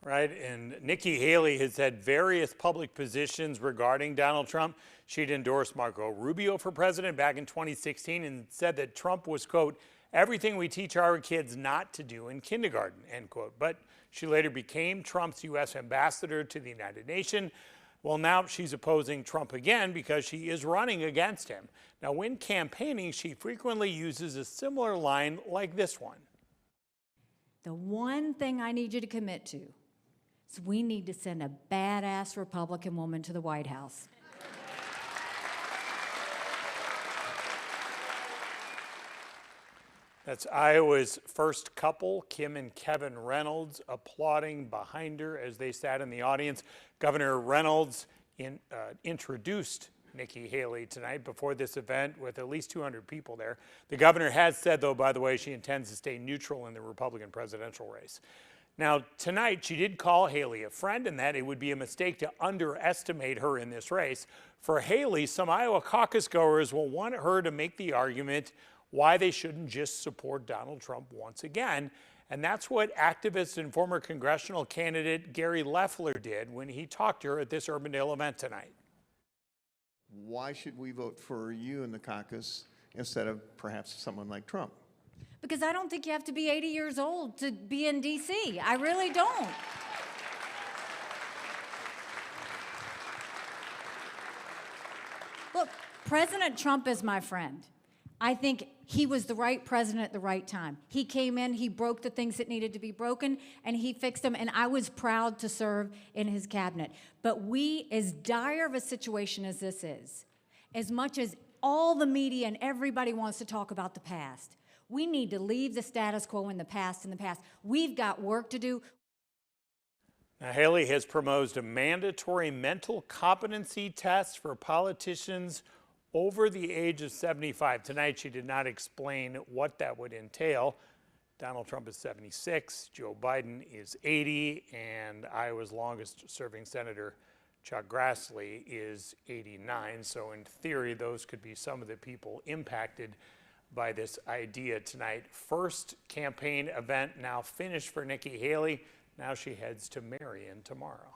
Right, and Nikki Haley has had various public positions regarding Donald Trump. She'd endorsed Marco Rubio for president back in 2016 and said that Trump was, quote, everything we teach our kids not to do in kindergarten, end quote. But she later became Trump's U.S. ambassador to the United Nations. Well, now she's opposing Trump again because she is running against him. Now, when campaigning, she frequently uses a similar line like this one. The one thing I need you to commit to is we need to send a badass Republican woman to the White House. That's Iowa's first couple, Kim and Kevin Reynolds, applauding behind her as they sat in the audience. Governor Reynolds introduced Nikki Haley tonight before this event with at least 200 people there. The governor has said, though, by the way, she intends to stay neutral in the Republican presidential race. Now, tonight, she did call Haley a friend and that it would be a mistake to underestimate her in this race. For Haley, some Iowa caucus goers will want her to make the argument why they shouldn't just support Donald Trump once again. And that's what activist and former congressional candidate Gary Loeffler did when he talked to her at this Urbandale event tonight. Why should we vote for you in the caucus instead of perhaps someone like Trump? Because I don't think you have to be 80 years old to be in D.C. I really don't. Look, President Trump is my friend. I think he was the right president at the right time. He came in, he broke the things that needed to be broken, and he fixed them, and I was proud to serve in his cabinet. But we, as dire of a situation as this is, as much as all the media and everybody wants to talk about the past, we need to leave the status quo in the past. We've got work to do. Now, Haley has proposed a mandatory mental competency test for politicians over the age of 75. Tonight, she did not explain what that would entail. Donald Trump is 76, Joe Biden is 80, and Iowa's longest serving senator, Chuck Grassley, is 89. So in theory, those could be some of the people impacted by this idea tonight. First campaign event now finished for Nikki Haley. Now she heads to Marion tomorrow.